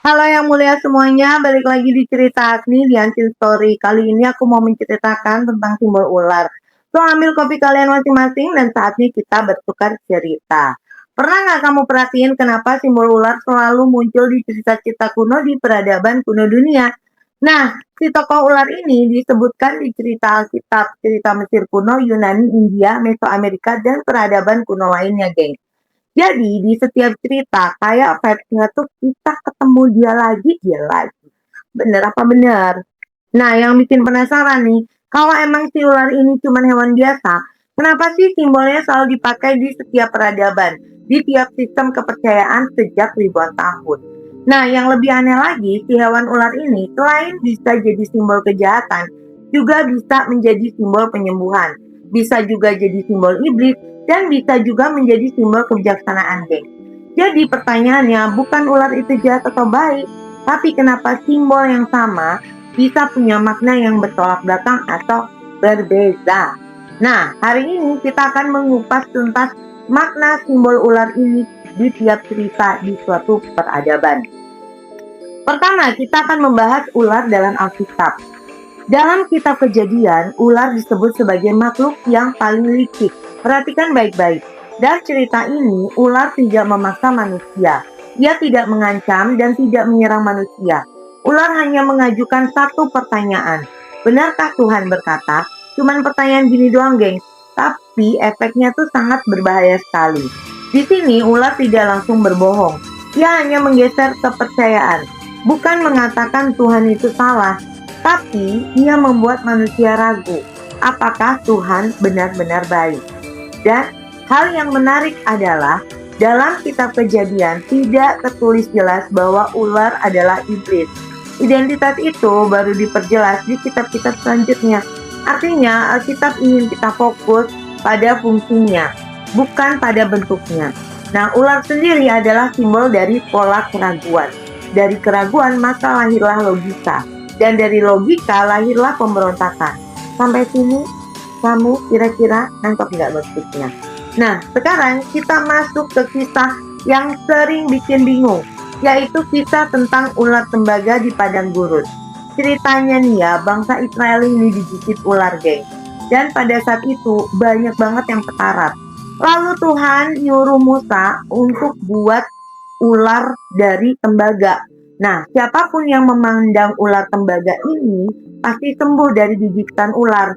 Halo yang mulia semuanya, balik lagi di cerita Agni di Ancil Story. Kali ini aku mau menceritakan tentang simbol ular. So, ambil kopi kalian masing-masing dan saatnya kita bertukar cerita. Pernah nggak kamu perhatiin kenapa simbol ular selalu muncul di cerita-cerita kuno di peradaban kuno dunia? Nah, si tokoh ular ini disebutkan di cerita Alkitab, cerita Mesir kuno, Yunani, India, Mesoamerika, dan peradaban kuno lainnya, geng. Jadi di setiap cerita kayak vibes-nya tuh kita ketemu dia lagi. Bener apa bener? Nah, yang bikin penasaran nih, kalau emang si ular ini cuma hewan biasa, kenapa sih simbolnya selalu dipakai di setiap peradaban, di tiap sistem kepercayaan sejak ribuan tahun? Nah, yang lebih aneh lagi, si hewan ular ini selain bisa jadi simbol kejahatan, juga bisa menjadi simbol penyembuhan, bisa juga jadi simbol iblis, dan bisa juga menjadi simbol kebijaksanaan, geng. Jadi pertanyaannya bukan ular itu jahat atau baik, tapi kenapa simbol yang sama bisa punya makna yang bertolak belakang atau berbeda. Nah, hari ini kita akan mengupas tuntas makna simbol ular ini di tiap cerita di suatu peradaban. Pertama, kita akan membahas ular dalam Alkitab. Dalam kitab Kejadian, ular disebut sebagai makhluk yang paling licik. Perhatikan baik-baik. Dalam cerita ini, ular tidak memaksa manusia. Dia tidak mengancam dan tidak menyerang manusia. Ular hanya mengajukan satu pertanyaan. Benarkah Tuhan berkata? Cuman pertanyaan gini doang, geng. Tapi efeknya tuh sangat berbahaya sekali. Di sini, ular tidak langsung berbohong. Dia hanya menggeser kepercayaan. Bukan mengatakan Tuhan itu salah, tapi ia membuat manusia ragu apakah Tuhan benar-benar baik. Dan hal yang menarik adalah dalam kitab Kejadian tidak tertulis jelas bahwa ular adalah iblis. Identitas itu baru diperjelas di kitab-kitab selanjutnya. Artinya Alkitab ingin kita fokus pada fungsinya, bukan pada bentuknya. Nah, ular sendiri adalah simbol dari pola keraguan. Dari keraguan maka lahirlah logika. Dan dari logika lahirlah pemberontakan. Sampai sini, kamu kira-kira nangkep nggak maksudnya? Nah, sekarang kita masuk ke kisah yang sering bikin bingung, yaitu kisah tentang ular tembaga di padang gurun. Ceritanya nih ya, bangsa Israel ini digigit ular, geng. Dan pada saat itu banyak banget yang ketarat. Lalu Tuhan nyuruh Musa untuk buat ular dari tembaga. Nah, siapapun yang memandang ular tembaga ini pasti sembuh dari gigitan ular.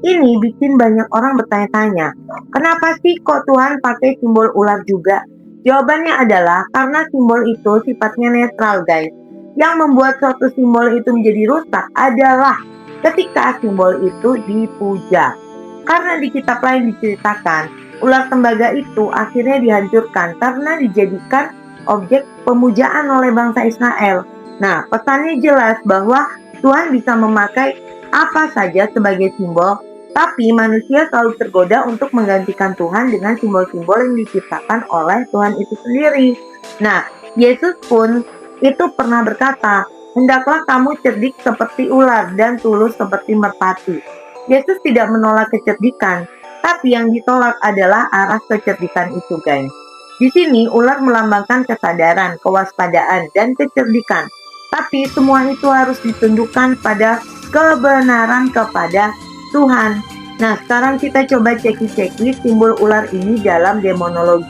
Ini bikin banyak orang bertanya-tanya, kenapa sih kok Tuhan pakai simbol ular juga? Jawabannya adalah karena simbol itu sifatnya netral, guys. Yang membuat suatu simbol itu menjadi rusak adalah ketika simbol itu dipuja. Karena di kitab lain diceritakan, ular tembaga itu akhirnya dihancurkan karena dijadikan objek pemujaan oleh bangsa Israel. Nah, pesannya jelas bahwa Tuhan bisa memakai apa saja sebagai simbol, tapi manusia selalu tergoda untuk menggantikan Tuhan dengan simbol-simbol yang diciptakan oleh Tuhan itu sendiri. Nah, Yesus pun itu pernah berkata, hendaklah kamu cerdik seperti ular dan tulus seperti merpati. Yesus tidak menolak kecerdikan, tapi yang ditolak adalah arah kecerdikan itu, guys. Di sini ular melambangkan kesadaran, kewaspadaan, dan kecerdikan. Tapi semua itu harus ditundukkan pada kebenaran kepada Tuhan. Nah, sekarang kita coba ceki-ceki simbol ular ini dalam demonologi.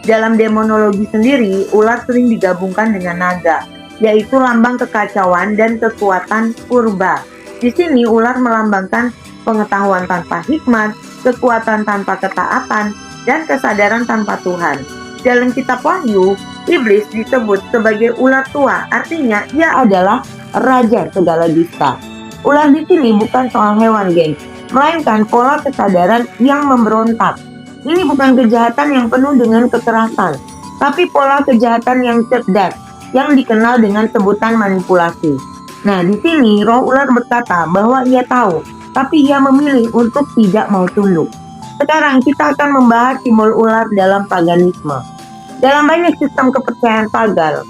Dalam demonologi sendiri, ular sering digabungkan dengan naga, yaitu lambang kekacauan dan kekuatan purba. Di sini ular melambangkan pengetahuan tanpa hikmat, kekuatan tanpa ketaatan, dan kesadaran tanpa Tuhan. Dalam kitab Wahyu, iblis disebut sebagai ular tua, artinya ia adalah raja segala dusta. Ular di sini bukan soal hewan, geng, melainkan pola kesadaran yang memberontak. Ini bukan kejahatan yang penuh dengan kekerasan, tapi pola kejahatan yang cerdas, yang dikenal dengan sebutan manipulasi. Nah, di sini roh ular berkata bahwa ia tahu, tapi ia memilih untuk tidak mau tunduk. Sekarang kita akan membahas simbol ular dalam paganisme. Dalam banyak sistem kepercayaan pagan,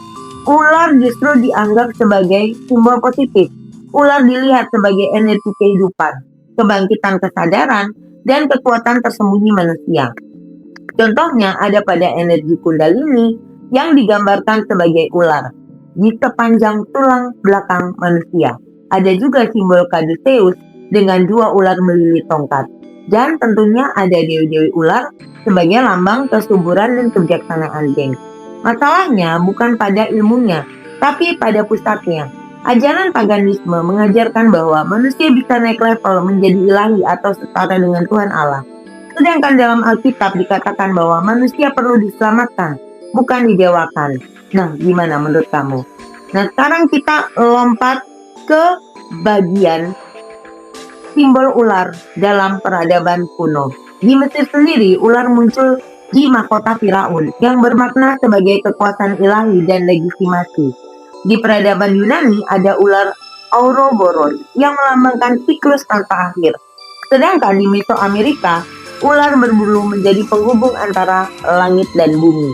ular justru dianggap sebagai simbol positif. Ular dilihat sebagai energi kehidupan, kebangkitan kesadaran, dan kekuatan tersembunyi manusia. Contohnya ada pada energi kundalini yang digambarkan sebagai ular di sepanjang tulang belakang manusia. Ada juga simbol Caduceus dengan 2 ular melilit tongkat. Dan tentunya ada dewi-dewi ular sebagai lambang kesuburan dan kebijaksanaan, geng. Masalahnya bukan pada ilmunya, tapi pada pusatnya. Ajaran paganisme mengajarkan bahwa manusia bisa naik level menjadi ilahi atau setara dengan Tuhan Allah. Sedangkan dalam Alkitab dikatakan bahwa manusia perlu diselamatkan, bukan didewakan. Nah, gimana menurut kamu? Nah, sekarang kita lompat ke bagian simbol ular dalam peradaban kuno. Di Mesir sendiri, ular muncul di mahkota Firaun yang bermakna sebagai kekuasaan ilahi dan legitimasi. Di peradaban Yunani ada ular Ouroboros yang melambangkan siklus tanpa akhir. Sedangkan di Mesoamerika, ular berbulu menjadi penghubung antara langit dan bumi.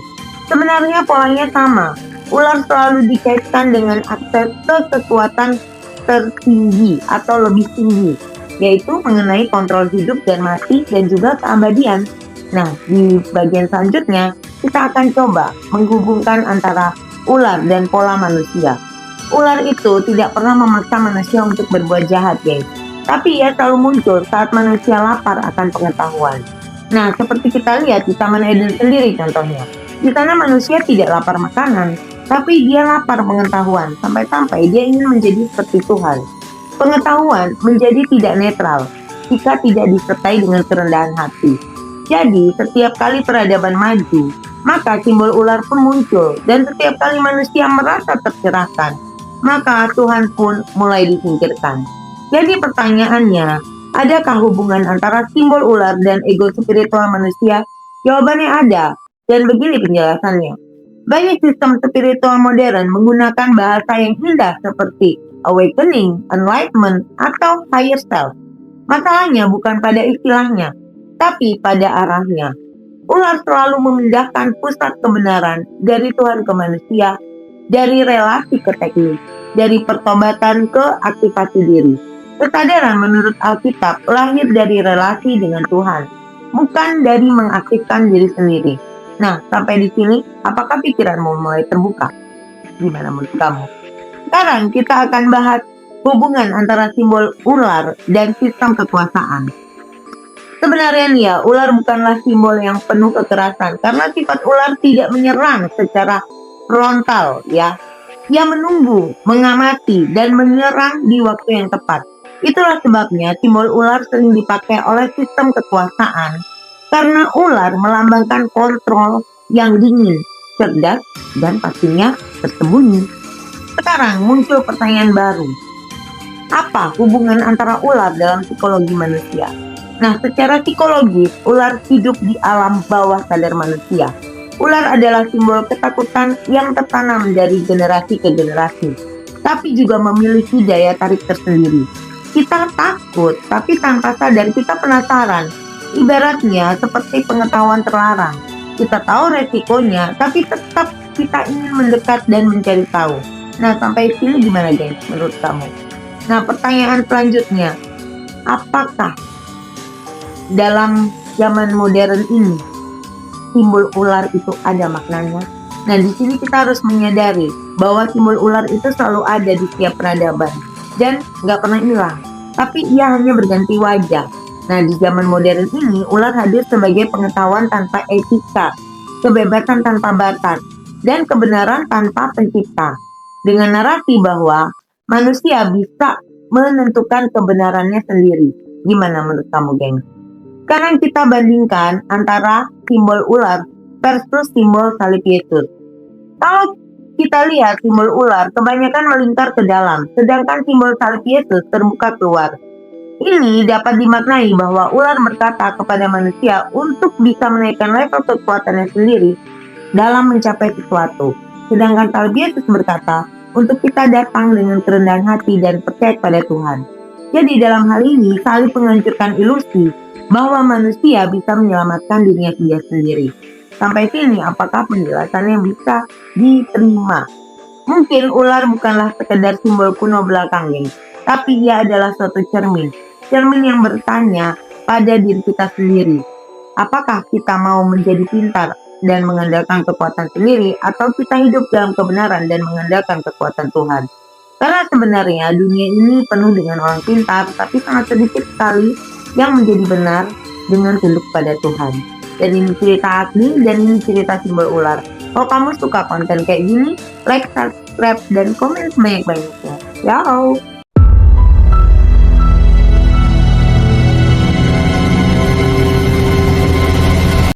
Sebenarnya polanya sama. Ular selalu dikaitkan dengan akses ke kekuatan tertinggi atau lebih tinggi, yaitu mengenai kontrol hidup dan mati dan juga keabadian. Nah, di bagian selanjutnya kita akan coba menghubungkan antara ular dan pola manusia. Ular itu tidak pernah memaksa manusia untuk berbuat jahat, guys. Tapi ia selalu muncul saat manusia lapar akan pengetahuan. Nah, seperti kita lihat di Taman Eden sendiri contohnya. Di sana manusia tidak lapar makanan, tapi dia lapar pengetahuan, sampai-sampai dia ingin menjadi seperti Tuhan. Pengetahuan menjadi tidak netral jika tidak disertai dengan kerendahan hati. Jadi, setiap kali peradaban maju, maka simbol ular pun muncul, dan setiap kali manusia merasa tercerahkan, maka Tuhan pun mulai disingkirkan. Jadi pertanyaannya, adakah hubungan antara simbol ular dan ego spiritual manusia? Jawabannya ada, dan begini penjelasannya. Banyak sistem spiritual modern menggunakan bahasa yang indah seperti awakening, enlightenment, atau higher self. Masalahnya bukan pada istilahnya, tapi pada arahnya. Ular selalu memindahkan pusat kebenaran dari Tuhan ke manusia, dari relasi ke teknik, dari pertobatan ke aktivasi diri. Kesadaran menurut Alkitab lahir dari relasi dengan Tuhan, bukan dari mengaktifkan diri sendiri. Nah, sampai di sini, apakah pikiranmu mulai terbuka? Gimana menurut kamu? Sekarang kita akan bahas hubungan antara simbol ular dan sistem kekuasaan. Sebenarnya nih ya, ular bukanlah simbol yang penuh kekerasan karena sifat ular tidak menyerang secara frontal ya. Ia menunggu, mengamati, dan menyerang di waktu yang tepat. Itulah sebabnya simbol ular sering dipakai oleh sistem kekuasaan karena ular melambangkan kontrol yang dingin, cerdas, dan pastinya tersembunyi. Sekarang muncul pertanyaan baru. Apa hubungan antara ular dalam psikologi manusia? Nah, secara psikologis, ular hidup di alam bawah sadar manusia. Ular adalah simbol ketakutan yang tertanam dari generasi ke generasi, tapi juga memiliki daya tarik tersendiri. Kita takut, tapi tanpa sadar kita penasaran. Ibaratnya seperti pengetahuan terlarang. Kita tahu resikonya, tapi tetap kita ingin mendekat dan mencari tahu. Nah, sampai sini gimana guys menurut kamu? Nah, pertanyaan selanjutnya, apakah dalam zaman modern ini simbol ular itu ada maknanya? Nah, di sini kita harus menyadari bahwa simbol ular itu selalu ada di setiap peradaban dan nggak pernah hilang, tapi ia hanya berganti wajah. Nah, di zaman modern ini, ular hadir sebagai pengetahuan tanpa etika, kebebasan tanpa batas, dan kebenaran tanpa pencipta. Dengan narasi bahwa manusia bisa menentukan kebenarannya sendiri. Gimana menurut kamu, geng? Sekarang kita bandingkan antara simbol ular versus simbol salib Yesus. Kalau kita lihat simbol ular kebanyakan melingkar ke dalam, sedangkan simbol salib Yesus terbuka keluar. Ini dapat dimaknai bahwa ular berkata kepada manusia untuk bisa menaikkan level kekuatannya sendiri dalam mencapai sesuatu. Sedangkan salib Yesus berkata untuk kita datang dengan kerendahan hati dan percaya pada Tuhan. Jadi dalam hal ini salib menghancurkan ilusi bahwa manusia bisa menyelamatkan dirinya dia sendiri. Sampai sini apakah penjelasannya bisa diterima? Mungkin ular bukanlah sekedar simbol kuno belakang, geng, tapi ia adalah suatu cermin yang bertanya pada diri kita sendiri. Apakah kita mau menjadi pintar dan mengandalkan kekuatan sendiri, atau kita hidup dalam kebenaran dan mengandalkan kekuatan Tuhan? Karena sebenarnya dunia ini penuh dengan orang pintar, tapi sangat sedikit sekali yang menjadi benar dengan tunduk pada Tuhan. Dan ini cerita Agni, dan ini cerita Simbol Ular. Kalau kamu suka konten kayak gini, like, subscribe, dan komen sebanyak-banyaknya. Ciao!